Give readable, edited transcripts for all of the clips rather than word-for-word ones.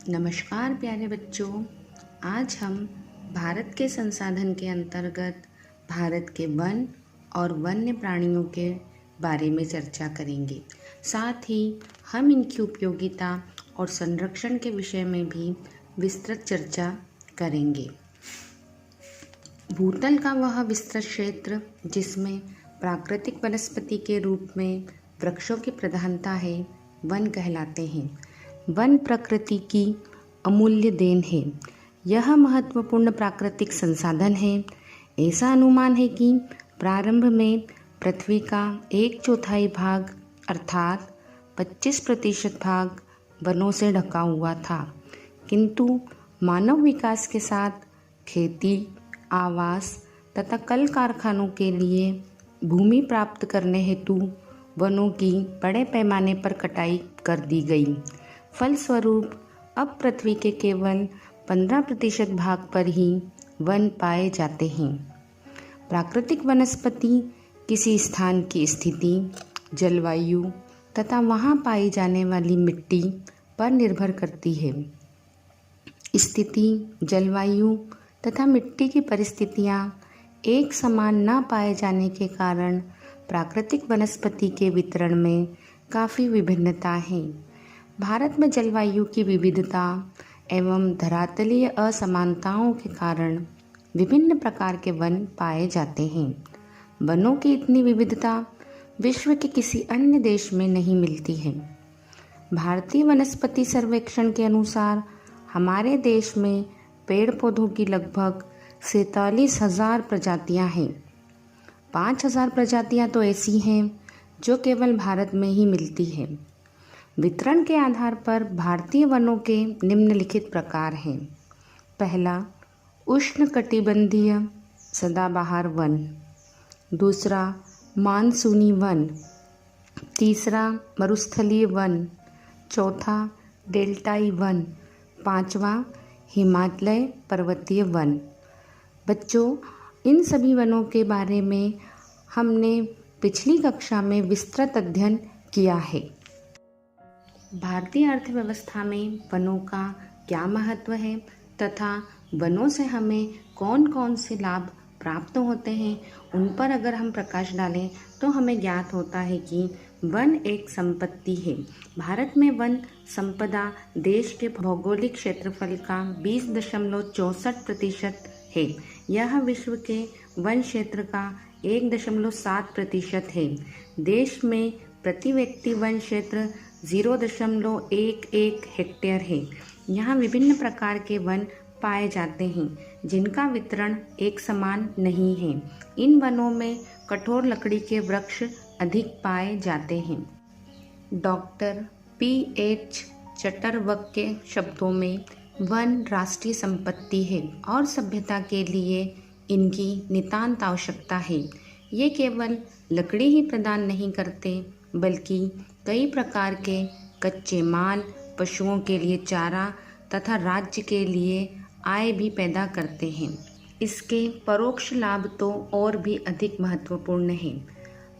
नमस्कार प्यारे बच्चों। आज हम भारत के संसाधन के अंतर्गत भारत के वन और वन्य प्राणियों के बारे में चर्चा करेंगे। साथ ही हम इनकी उपयोगिता और संरक्षण के विषय में भी विस्तृत चर्चा करेंगे। भूतल का वह विस्तृत क्षेत्र जिसमें प्राकृतिक वनस्पति के रूप में वृक्षों की प्रधानता है, वन कहलाते हैं। वन प्रकृति की अमूल्य देन है। यह महत्वपूर्ण प्राकृतिक संसाधन है। ऐसा अनुमान है कि प्रारंभ में पृथ्वी का 1/4 भाग अर्थात 25% भाग वनों से ढका हुआ था, किंतु मानव विकास के साथ खेती, आवास तथा कल कारखानों के लिए भूमि प्राप्त करने हेतु वनों की बड़े पैमाने पर कटाई कर दी गई। फलस्वरूप अब पृथ्वी के केवल 15% भाग पर ही वन पाए जाते हैं। प्राकृतिक वनस्पति किसी स्थान की स्थिति, जलवायु तथा वहाँ पाई जाने वाली मिट्टी पर निर्भर करती है। स्थिति, जलवायु तथा मिट्टी की परिस्थितियाँ एक समान न पाए जाने के कारण प्राकृतिक वनस्पति के वितरण में काफ़ी विभिन्नता है। भारत में जलवायु की विविधता एवं धरातलीय असमानताओं के कारण विभिन्न प्रकार के वन पाए जाते हैं। वनों की इतनी विविधता विश्व के किसी अन्य देश में नहीं मिलती है। भारतीय वनस्पति सर्वेक्षण के अनुसार हमारे देश में पेड़ पौधों की लगभग 47,000 प्रजातियां हैं। 5,000 प्रजातियां तो ऐसी हैं जो केवल भारत में ही मिलती है। वितरण के आधार पर भारतीय वनों के निम्नलिखित प्रकार हैं। पहला, उष्णकटिबंधीय सदाबहार वन। दूसरा, मानसूनी वन। तीसरा, मरुस्थलीय वन। चौथा, डेल्टाई वन। पांचवा, हिमालय पर्वतीय वन। बच्चों, इन सभी वनों के बारे में हमने पिछली कक्षा में विस्तृत अध्ययन किया है। भारतीय अर्थव्यवस्था में वनों का क्या महत्व है तथा वनों से हमें कौन कौन से लाभ प्राप्त होते हैं, उन पर अगर हम प्रकाश डालें तो हमें ज्ञात होता है कि वन एक संपत्ति है। भारत में वन संपदा देश के भौगोलिक क्षेत्रफल का 20.64% है। यह विश्व के वन क्षेत्र का 1.7% है। देश में प्रति व्यक्ति वन क्षेत्र 0.11 हेक्टेयर है। यहाँ विभिन्न प्रकार के वन पाए जाते हैं जिनका वितरण एक समान नहीं है। इन वनों में कठोर लकड़ी के वृक्ष अधिक पाए जाते हैं। Doctor P.H. चटरवक के शब्दों में वन राष्ट्रीय संपत्ति है और सभ्यता के लिए इनकी नितांत आवश्यकता है। ये केवल लकड़ी ही प्रदान नहीं करते बल्कि कई प्रकार के कच्चे माल, पशुओं के लिए चारा तथा राज्य के लिए आय भी पैदा करते हैं। इसके परोक्ष लाभ तो और भी अधिक महत्वपूर्ण हैं।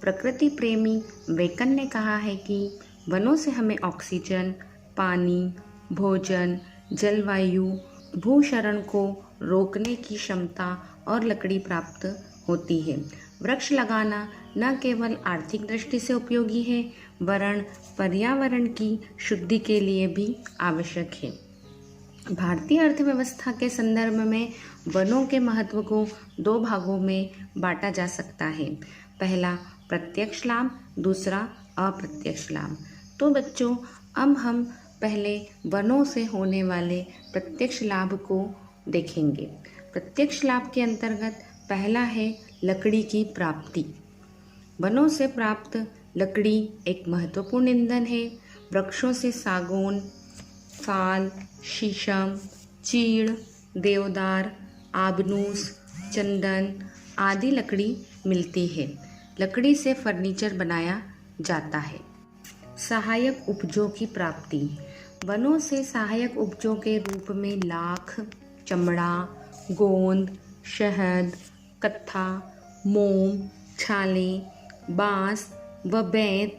प्रकृति प्रेमी बेकन ने कहा है कि वनों से हमें ऑक्सीजन, पानी, भोजन, जलवायु, भूक्षरण को रोकने की क्षमता और लकड़ी प्राप्त होती है। वृक्ष लगाना न केवल आर्थिक दृष्टि से उपयोगी है वरन पर्यावरण की शुद्धि के लिए भी आवश्यक है। भारतीय अर्थव्यवस्था के संदर्भ में वनों के महत्व को 2 भागों में बांटा जा सकता है। पहला, प्रत्यक्ष लाभ, दूसरा अप्रत्यक्ष लाभ। तो बच्चों, अब हम पहले वनों से होने वाले प्रत्यक्ष लाभ को देखेंगे। प्रत्यक्ष लाभ के अंतर्गत पहला है लकड़ी की प्राप्ति। वनों से प्राप्त लकड़ी एक महत्वपूर्ण ईंधन है। वृक्षों से सागौन, साल, शीशम, चीड़, देवदार, आबनूस, चंदन आदि लकड़ी मिलती है। लकड़ी से फर्नीचर बनाया जाता है। सहायक उपजों की प्राप्ति। वनों से सहायक उपजों के रूप में लाख, चमड़ा, गोंद, शहद, कत्था, मोम, छाले, बांस व बेंत,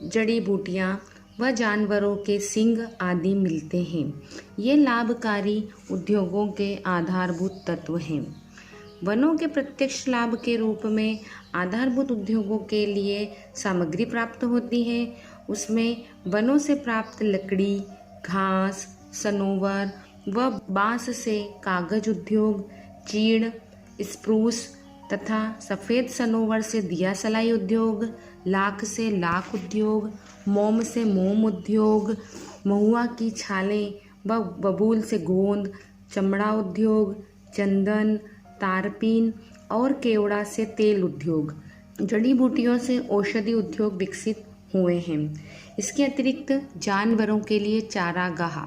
जड़ी बूटियाँ व जानवरों के सींग आदि मिलते हैं। ये लाभकारी उद्योगों के आधारभूत तत्व हैं। वनों के प्रत्यक्ष लाभ के रूप में आधारभूत उद्योगों के लिए सामग्री प्राप्त होती है। उसमें वनों से प्राप्त लकड़ी, घास, सनोवर व बांस से कागज उद्योग, चीड़, स्प्रूस तथा सफ़ेद सनोवर से दिया सलाई उद्योग, लाख से लाख उद्योग, मोम से मोम उद्योग, महुआ की छालें व बबूल से गोंद, चमड़ा उद्योग, चंदन, तारपीन और केवड़ा से तेल उद्योग, जड़ी बूटियों से औषधि उद्योग विकसित हुए हैं। इसके अतिरिक्त जानवरों के लिए चारागाह।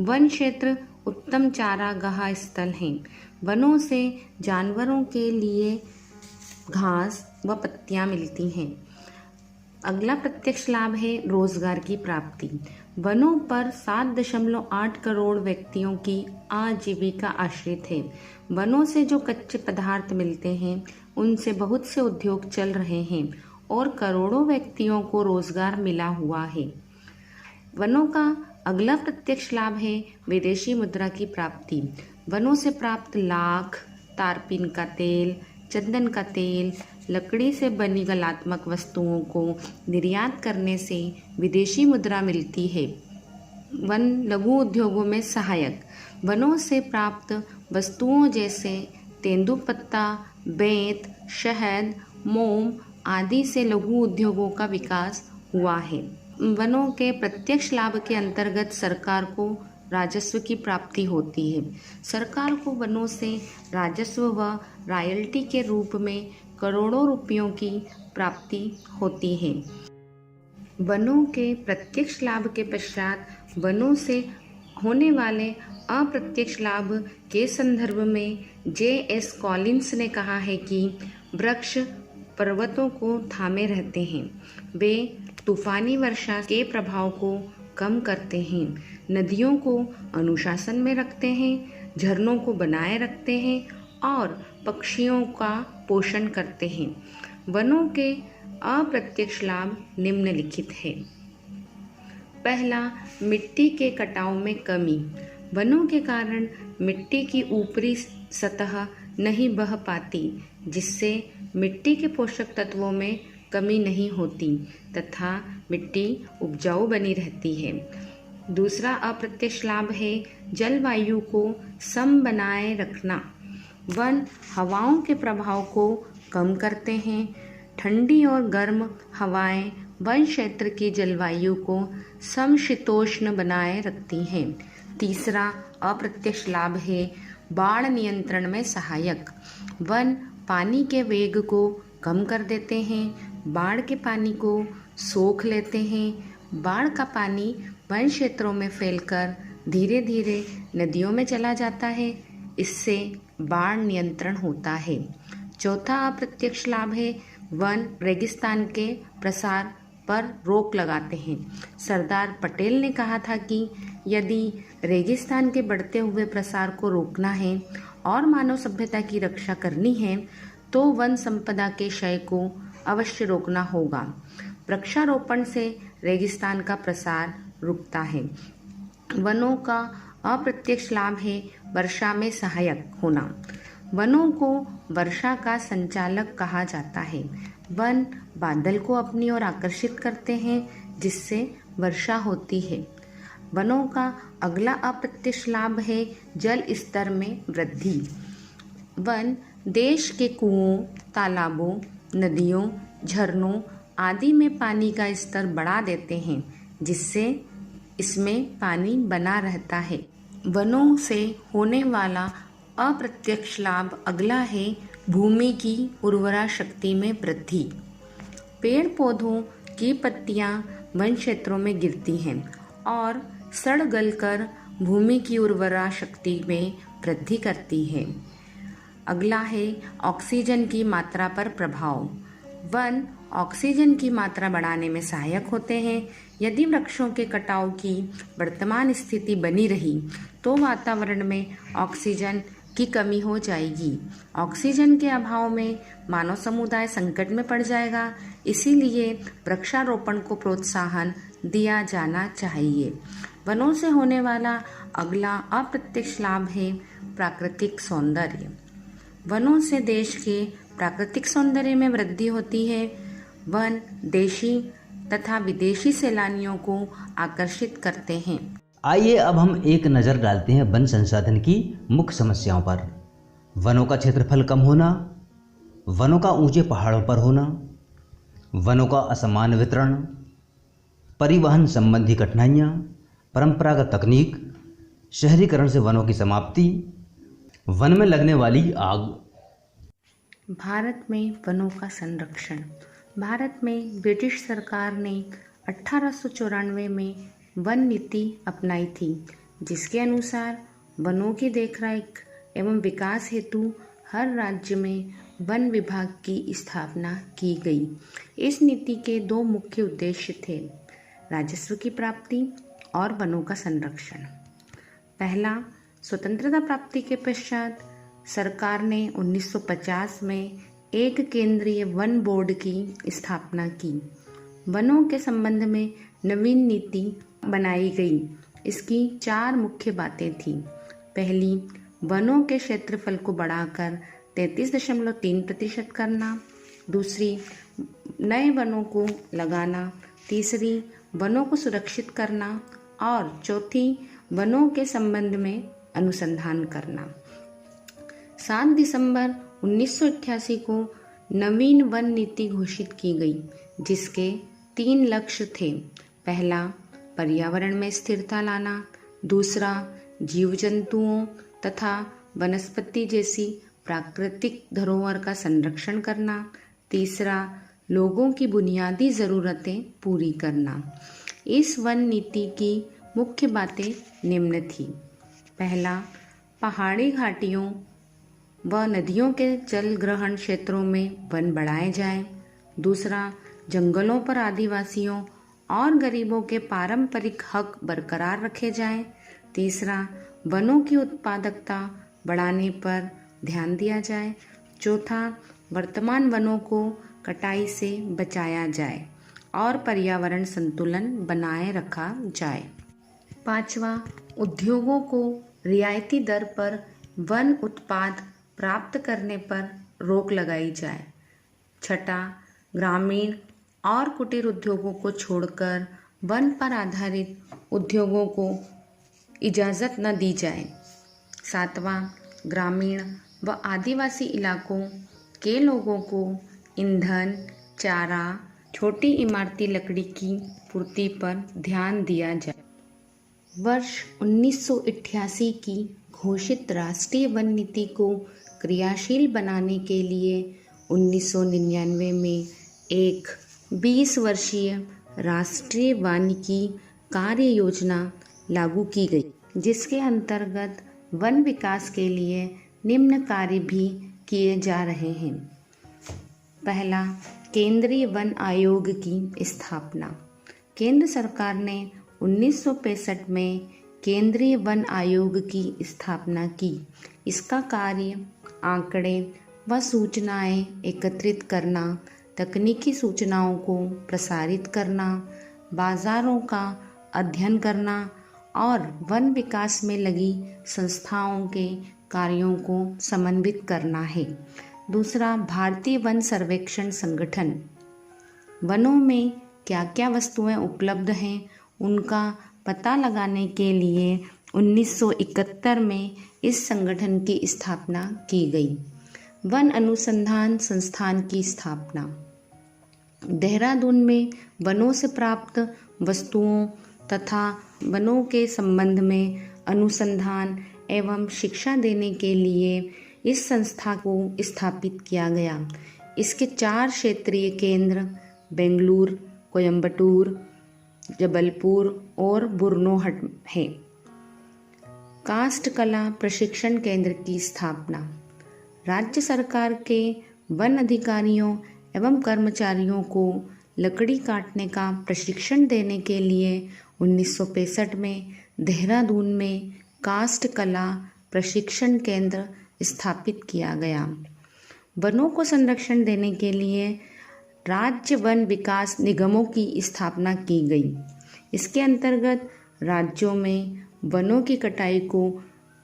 वन क्षेत्र उत्तम चारागाह स्थल हैं। वनों से जानवरों के लिए घास व पत्तियां मिलती हैं। अगला प्रत्यक्ष लाभ है रोजगार की प्राप्ति। वनों पर 7.8 करोड़ व्यक्तियों की आजीविका आश्रित है। वनों से जो कच्चे पदार्थ मिलते हैं उनसे बहुत से उद्योग चल रहे हैं और करोड़ों व्यक्तियों को रोजगार मिला हुआ है। वनों का अगला प्रत्यक्ष लाभ है विदेशी मुद्रा की प्राप्ति। वनों से प्राप्त लाख, तारपीन का तेल, चंदन का तेल, लकड़ी से बनी कलात्मक वस्तुओं को निर्यात करने से विदेशी मुद्रा मिलती है। वन लघु उद्योगों में सहायक। वनों से प्राप्त वस्तुओं जैसे तेंदुपत्ता, बेंत, शहद, मोम आदि से लघु उद्योगों का विकास हुआ है। वनों के प्रत्यक्ष लाभ के अंतर्गत सरकार को राजस्व की प्राप्ति होती है। सरकार को वनों से राजस्व व रॉयल्टी के रूप में करोड़ों रुपयों की प्राप्ति होती है। वनों के प्रत्यक्ष लाभ के पश्चात वनों से होने वाले अप्रत्यक्ष लाभ के संदर्भ में J.S. कॉलिंस ने कहा है कि वृक्ष पर्वतों को थामे रहते हैं। वे तूफानी वर्षा के प्रभाव को कम करते हैं, नदियों को अनुशासन में रखते हैं, झरनों को बनाए रखते हैं और पक्षियों का पोषण करते हैं। वनों के अप्रत्यक्ष लाभ निम्नलिखित है। पहला, मिट्टी के कटाव में कमी। वनों के कारण मिट्टी की ऊपरी सतह नहीं बह पाती, जिससे मिट्टी के पोषक तत्वों में कमी नहीं होती तथा मिट्टी उपजाऊ बनी रहती है। दूसरा अप्रत्यक्ष लाभ है जलवायु को सम बनाए रखना। वन हवाओं के प्रभाव को कम करते हैं। ठंडी और गर्म हवाएं वन क्षेत्र की जलवायु को समशीतोष्ण बनाए रखती हैं। तीसरा अप्रत्यक्ष लाभ है बाढ़ नियंत्रण में सहायक। वन पानी के वेग को कम कर देते हैं, बाढ़ के पानी को सोख लेते हैं। बाढ़ का पानी वन क्षेत्रों में फैलकर धीरे धीरे नदियों में चला जाता है। इससे बाढ़ नियंत्रण होता है। चौथा अप्रत्यक्ष लाभ है वन रेगिस्तान के प्रसार पर रोक लगाते हैं। सरदार पटेल ने कहा था कि यदि रेगिस्तान के बढ़ते हुए प्रसार को रोकना है और मानव सभ्यता की रक्षा करनी है तो वन संपदा के क्षय को अवश्य रोकना होगा। वृक्षारोपण से रेगिस्तान का प्रसार रुकता है। वनों का अप्रत्यक्ष लाभ है वर्षा में सहायक होना। वनों को वर्षा का संचालक कहा जाता है। वन बादल को अपनी ओर आकर्षित करते हैं, जिससे वर्षा होती है। वनों का अगला अप्रत्यक्ष लाभ है जल स्तर में वृद्धि। वन देश के कुओं, तालाबों, नदियों, झरनों आदि में पानी का स्तर बढ़ा देते हैं, जिससे इसमें पानी बना रहता है। वनों से होने वाला अप्रत्यक्ष लाभ अगला है भूमि की उर्वरा शक्ति में वृद्धि। पेड़ पौधों की पत्तियां वन क्षेत्रों में गिरती हैं और सड़ गलकर भूमि की उर्वरा शक्ति में वृद्धि करती है। अगला है ऑक्सीजन की मात्रा पर प्रभाव। वन ऑक्सीजन की मात्रा बढ़ाने में सहायक होते हैं। यदि वृक्षों के कटाव की वर्तमान स्थिति बनी रही तो वातावरण में ऑक्सीजन की कमी हो जाएगी। ऑक्सीजन के अभाव में मानव समुदाय संकट में पड़ जाएगा। इसीलिए वृक्षारोपण को प्रोत्साहन दिया जाना चाहिए। वनों से होने वाला अगला अप्रत्यक्ष लाभ है प्राकृतिक सौंदर्य। वनों से देश के प्राकृतिक सौंदर्य में वृद्धि होती है। वन देशी तथा विदेशी सैलानियों को आकर्षित करते हैं। आइए अब हम एक नज़र डालते हैं वन संसाधन की मुख्य समस्याओं पर। वनों का क्षेत्रफल कम होना, वनों का ऊंचे पहाड़ों पर होना, वनों का असमान वितरण, परिवहन संबंधी कठिनाइयाँ, परंपरागत तकनीक, शहरीकरण से वनों की समाप्ति, वन में लगने वाली आग। भारत में वनों का संरक्षण। भारत में ब्रिटिश सरकार ने 1894 में वन नीति अपनाई थी, जिसके अनुसार वनों की देखरेख एवं विकास हेतु हर राज्य में वन विभाग की स्थापना की गई। इस नीति के दो मुख्य उद्देश्य थे, राजस्व की प्राप्ति और वनों का संरक्षण। पहला, स्वतंत्रता प्राप्ति के पश्चात सरकार ने 1950 में एक केंद्रीय वन बोर्ड की स्थापना की। वनों के संबंध में नवीन नीति बनाई गई। इसकी 4 मुख्य बातें थीं। पहली, वनों के क्षेत्रफल को बढ़ाकर 33.3% करना। दूसरी, नए वनों को लगाना। तीसरी, वनों को सुरक्षित करना। और चौथी, वनों के संबंध में अनुसंधान करना। 7 दिसंबर 1988 को नवीन वन नीति घोषित की गई, जिसके 3 लक्ष्य थे। पहला, पर्यावरण में स्थिरता लाना। दूसरा, जीव जंतुओं तथा वनस्पति जैसी प्राकृतिक धरोहर का संरक्षण करना। तीसरा, लोगों की बुनियादी ज़रूरतें पूरी करना। इस वन नीति की मुख्य बातें निम्न थी। पहला, पहाड़ी घाटियों व नदियों के जल ग्रहण क्षेत्रों में वन बढ़ाए जाएं। दूसरा, जंगलों पर आदिवासियों और गरीबों के पारंपरिक हक बरकरार रखे जाएं। तीसरा, वनों की उत्पादकता बढ़ाने पर ध्यान दिया जाए। चौथा, वर्तमान वनों को कटाई से बचाया जाए और पर्यावरण संतुलन बनाए रखा जाए। पांचवा, उद्योगों को रियायती दर पर वन उत्पाद प्राप्त करने पर रोक लगाई जाए। छठा, ग्रामीण और कुटीर उद्योगों को छोड़कर वन पर आधारित उद्योगों को इजाज़त न दी जाए। सातवां, ग्रामीण व आदिवासी इलाकों के लोगों को ईंधन, चारा, छोटी इमारती लकड़ी की पूर्ति पर ध्यान दिया जाए। वर्ष 1988 की घोषित राष्ट्रीय वन नीति को क्रियाशील बनाने के लिए 1999 में एक 20 वर्षीय राष्ट्रीय वानिकी कार्य योजना लागू की गई, जिसके अंतर्गत वन विकास के लिए निम्न कार्य भी किए जा रहे हैं। पहला, केंद्रीय वन आयोग की स्थापना। केंद्र सरकार ने 1965 में केंद्रीय वन आयोग की स्थापना की। इसका कार्य आंकड़े व सूचनाएं एकत्रित करना, तकनीकी सूचनाओं को प्रसारित करना, बाजारों का अध्ययन करना और वन विकास में लगी संस्थाओं के कार्यों को समन्वित करना है। दूसरा, भारतीय वन सर्वेक्षण संगठन। वनों में क्या क्या वस्तुएं उपलब्ध हैं, उनका पता लगाने के लिए 1971 में इस संगठन की स्थापना की गई। वन अनुसंधान संस्थान की स्थापना। देहरादून में वनों से प्राप्त वस्तुओं तथा वनों के संबंध में अनुसंधान एवं शिक्षा देने के लिए इस संस्था को स्थापित किया गया। इसके 4 क्षेत्रीय केंद्र बेंगलुरु, कोयम्बटूर, जबलपुर और बुरनोहट है। काष्ठ कला प्रशिक्षण केंद्र की स्थापना। राज्य सरकार के वन अधिकारियों एवं कर्मचारियों को लकड़ी काटने का प्रशिक्षण देने के लिए 1965 में देहरादून में काष्ठ कला प्रशिक्षण केंद्र स्थापित किया गया। वनों को संरक्षण देने के लिए राज्य वन विकास निगमों की स्थापना की गई। इसके अंतर्गत राज्यों में वनों की कटाई को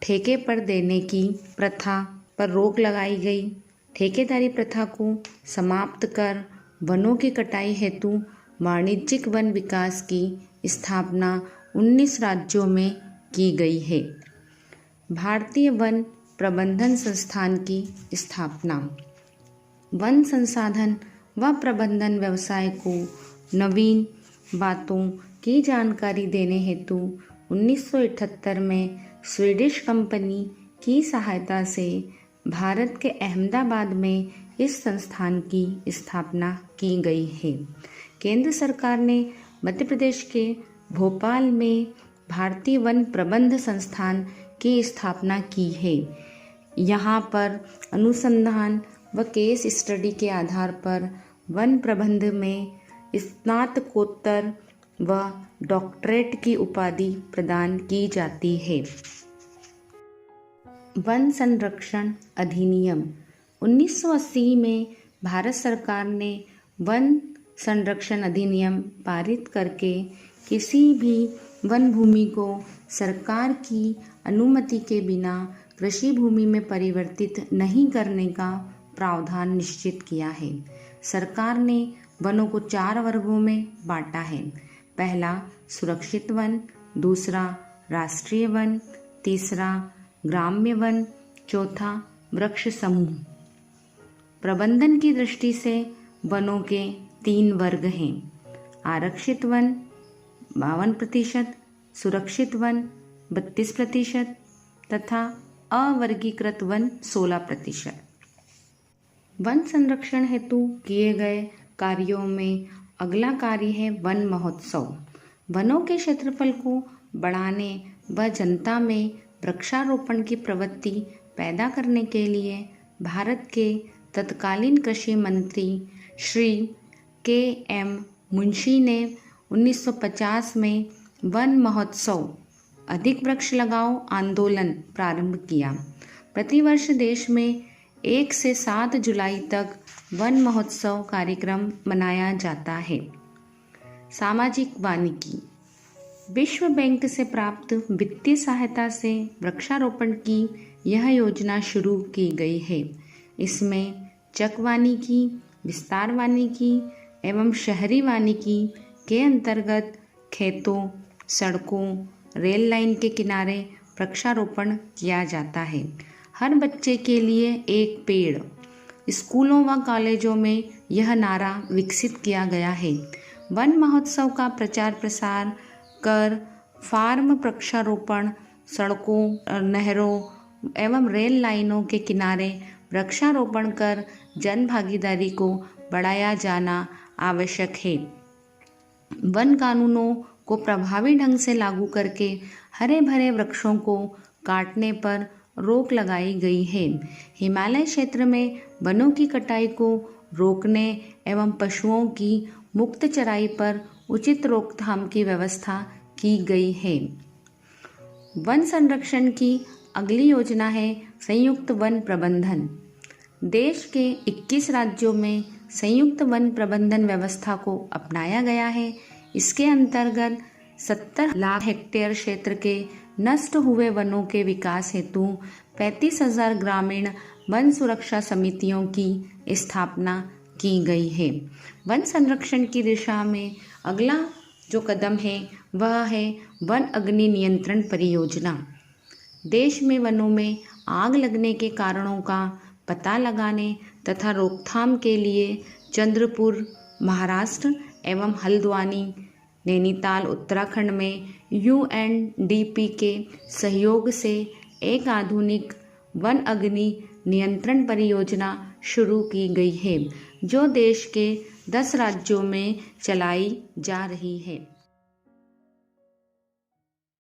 ठेके पर देने की प्रथा पर रोक लगाई गई। ठेकेदारी प्रथा को समाप्त कर वनों की कटाई हेतु वाणिज्यिक वन विकास की स्थापना 19 राज्यों में की गई है। भारतीय वन प्रबंधन संस्थान की स्थापना। वन संसाधन व प्रबंधन व्यवसाय को नवीन बातों की जानकारी देने हेतु 1978 में स्वीडिश कंपनी की सहायता से भारत के अहमदाबाद में इस संस्थान की स्थापना की गई है। केंद्र सरकार ने मध्य प्रदेश के भोपाल में भारतीय वन प्रबंध संस्थान की स्थापना की है। यहाँ पर अनुसंधान व केस स्टडी के आधार पर वन प्रबंध में स्नातकोत्तर व डॉक्टरेट की उपाधि प्रदान की जाती है। वन संरक्षण अधिनियम 1980 में भारत सरकार ने वन संरक्षण अधिनियम पारित करके किसी भी वन भूमि को सरकार की अनुमति के बिना कृषि भूमि में परिवर्तित नहीं करने का प्रावधान निश्चित किया है। सरकार ने वनों को 4 वर्गों में बांटा है। पहला सुरक्षित वन, दूसरा राष्ट्रीय वन, तीसरा ग्राम्य वन, चौथा वृक्ष समूह। प्रबंधन की दृष्टि से वनों के 3 वर्ग हैं। आरक्षित वन 52%, सुरक्षित वन 32% तथा अवर्गीकृत वन 16%। वन संरक्षण हेतु किए गए कार्यों में अगला कार्य है वन महोत्सव। वनों के क्षेत्रफल को बढ़ाने व जनता में वृक्षारोपण की प्रवृत्ति पैदा करने के लिए भारत के तत्कालीन कृषि मंत्री श्री के.एम. मुंशी ने 1950 में वन महोत्सव अधिक वृक्ष लगाओ आंदोलन प्रारंभ किया। प्रतिवर्ष देश में 1 से 7 जुलाई तक वन महोत्सव कार्यक्रम मनाया जाता है। सामाजिक वानिकी। विश्व बैंक से प्राप्त वित्तीय सहायता से वृक्षारोपण की यह योजना शुरू की गई है। इसमें चक वानिकी, विस्तार वानिकी एवं शहरी वानिकी के अंतर्गत खेतों, सड़कों, रेल लाइन के किनारे वृक्षारोपण किया जाता है। हर बच्चे के लिए एक पेड़। स्कूलों व कॉलेजों में यह नारा विकसित किया गया है। वन महोत्सव का प्रचार प्रसार कर फार्म वृक्षारोपण, सड़कों, नहरों एवं रेल लाइनों के किनारे वृक्षारोपण कर जन भागीदारी को बढ़ाया जाना आवश्यक है। वन कानूनों को प्रभावी ढंग से लागू करके हरे भरे वृक्षों को काटने पर रोक लगाई गई है। हिमालय क्षेत्र में वनों की कटाई को रोकने एवं पशुओं की मुक्त चराई पर उचित रोकथाम की व्यवस्था की गई है। वन संरक्षण की अगली योजना है संयुक्त वन प्रबंधन। देश के 21 राज्यों में संयुक्त वन प्रबंधन व्यवस्था को अपनाया गया है। इसके अंतर्गत 70 लाख हेक्टेयर क्षेत्र के नष्ट हुए वनों के विकास हेतु 35,000 ग्रामीण वन सुरक्षा समितियों की स्थापना की गई है। वन संरक्षण की दिशा में अगला जो कदम है वह है वन अग्नि नियंत्रण परियोजना। देश में वनों में आग लगने के कारणों का पता लगाने तथा रोकथाम के लिए चंद्रपुर महाराष्ट्र एवं हल्द्वानी नैनीताल उत्तराखंड में UNDP के सहयोग से एक आधुनिक वन अग्नि नियंत्रण परियोजना शुरू की गई है, जो देश के 10 राज्यों में चलाई जा रही है।